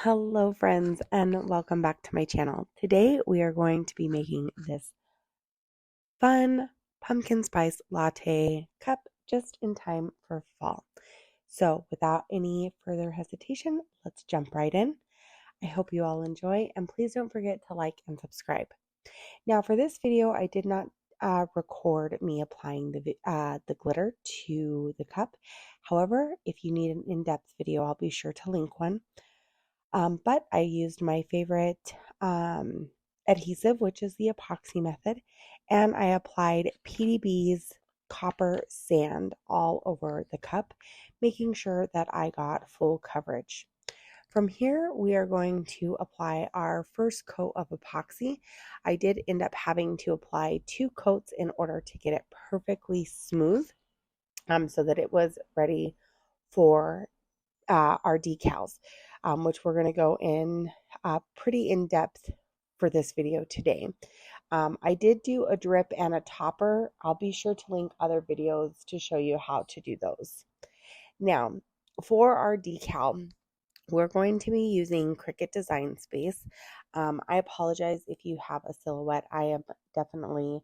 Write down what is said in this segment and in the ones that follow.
Hello friends and welcome back to my channel. Today we are going to be making this fun pumpkin spice latte cup just in time for fall. So without any further hesitation, let's jump right in. I hope you all enjoy and please don't forget to like and subscribe. Now for this video I did not record me applying the glitter to the cup. However, if you need an in-depth video, I'll be sure to link one. But I used my favorite adhesive, which is the epoxy method, and I applied PDB's copper sand all over the cup, making sure that I got full coverage. From here, we are going to apply our first coat of epoxy. I did end up having to apply 2 coats in order to get it perfectly smooth, so that it was ready for our decals, which we're going to go in pretty in depth for this video today. I did do a drip and a topper. I'll be sure to link other videos to show you how to do those. Now, for our decal, we're going to be using Cricut Design Space. I apologize if you have a silhouette. I am definitely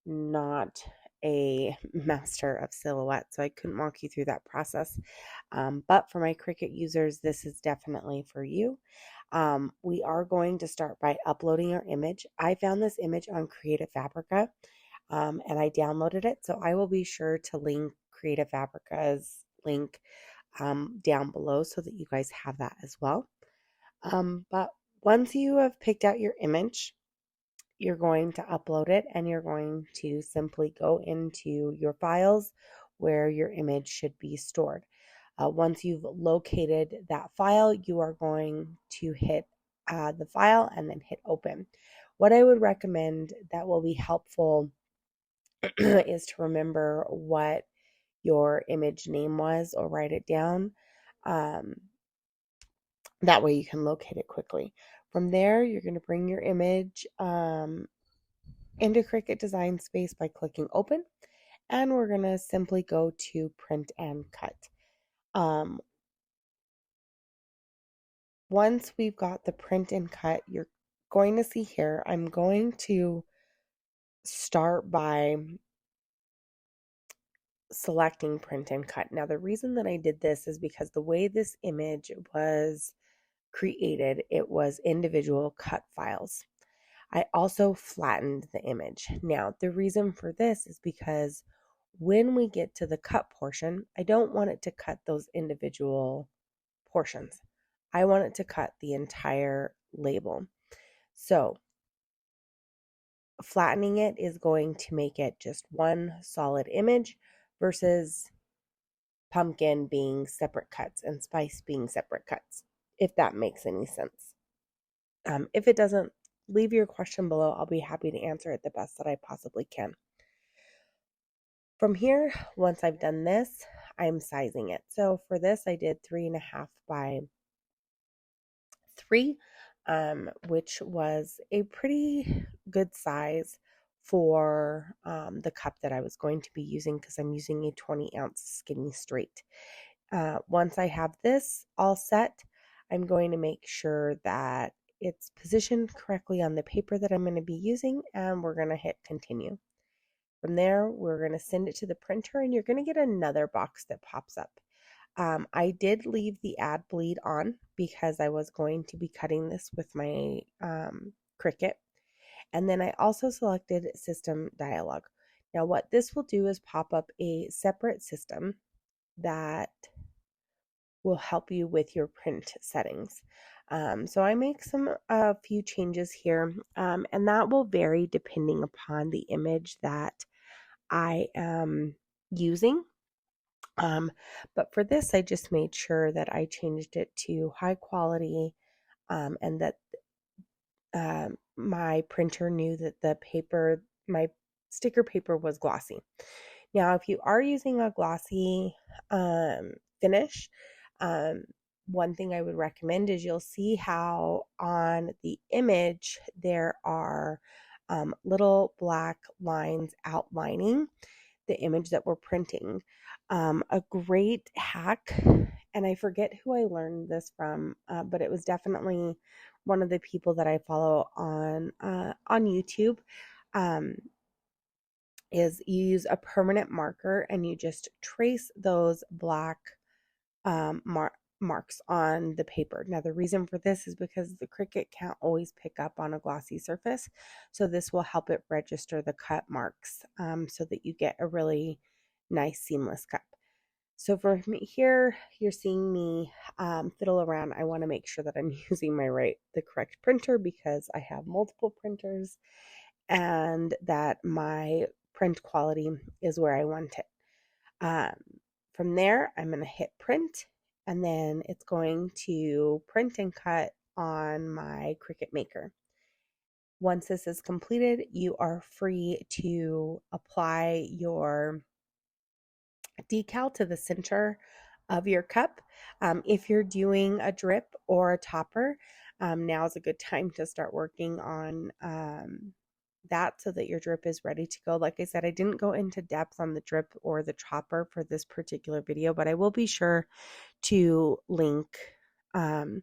not a master of silhouette, so I couldn't walk you through that process. But for my Cricut users, this is definitely for you. We are going to start by uploading our image. I found this image on Creative Fabrica, and I downloaded it, so I will be sure to link Creative Fabrica's link down below so that you guys have that as well. But once you have picked out your image, you're going to upload it and you're going to simply go into your files where your image should be stored. Once you've located that file, you are going to hit the file and then hit open. What I would recommend that will be helpful is to remember what your image name was or write it down. That way you can locate it quickly. From there, you're going to bring your image into Cricut Design Space by clicking open, and we're going to simply go to print and cut. Once we've got the print and cut, you're going to see here, I'm going to start by selecting print and cut. Now, the reason that I did this is because the way this image was created, it was individual cut files. I also flattened the image. Now, the reason for this is because when we get to the cut portion, I don't want it to cut those individual portions. I want it to cut the entire label. So, flattening it is going to make it just one solid image versus pumpkin being separate cuts and spice being separate cuts, if that makes any sense. If it doesn't, leave your question below. I'll be happy to answer it the best that I possibly can. From here, once I've done this, I'm sizing it. So for this, I did 3.5 by 3, which was a pretty good size for the cup that I was going to be using, because I'm using a 20-ounce skinny straight. Once I have this all set, I'm going to make sure that it's positioned correctly on the paper that I'm going to be using, and we're going to hit continue. From there, we're going to send it to the printer, and you're going to get another box that pops up. I did leave the ad bleed on because I was going to be cutting this with my Cricut. And then I also selected System Dialog. Now what this will do is pop up a separate system that will help you with your print settings. So I make a few changes here, and that will vary depending upon the image that I am using. But for this, I just made sure that I changed it to high quality, and that my printer knew that my sticker paper was glossy. Now, if you are using a glossy finish, one thing I would recommend is you'll see how on the image there are little black lines outlining the image that we're printing. A great hack, and I forget who I learned this from, but it was definitely one of the people that I follow on YouTube. Um, is you use a permanent marker and you just trace those black um, mar- marks on the paper. Now, the reason for this is because the Cricut can't always pick up on a glossy surface. So this will help it register the cut marks so that you get a really nice seamless cut. So for me here, you're seeing me fiddle around. I want to make sure that I'm using the correct printer because I have multiple printers and that my print quality is where I want it. Um, from there, I'm going to hit print, and then it's going to print and cut on my Cricut Maker. Once this is completed, you are free to apply your decal to the center of your cup. If you're doing a drip or a topper, now is a good time to start working on that so that your drip is ready to go. Like I said, I didn't go into depth on the drip or the topper for this particular video, but I will be sure to link um,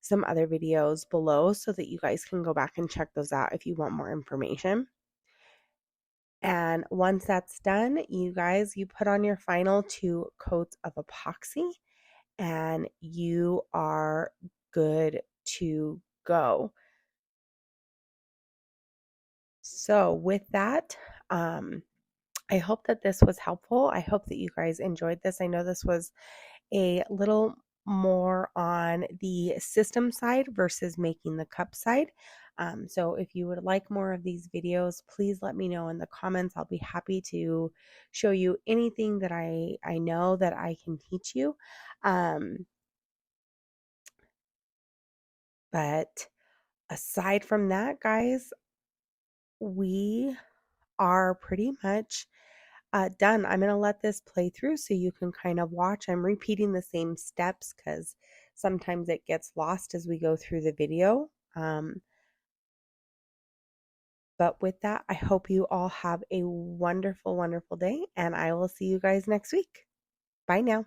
some other videos below so that you guys can go back and check those out if you want more information. And once that's done, you guys, you put on your final 2 coats of epoxy and you are good to go. So with that, I hope that this was helpful. I hope that you guys enjoyed this. I know this was a little more on the system side versus making the cup side. So if you would like more of these videos, please let me know in the comments. I'll be happy to show you anything that I know that I can teach you. But aside from that, guys, we are pretty much done. I'm going to let this play through so you can kind of watch. I'm repeating the same steps because sometimes it gets lost as we go through the video. But with that, I hope you all have a wonderful, wonderful day, and I will see you guys next week. Bye now.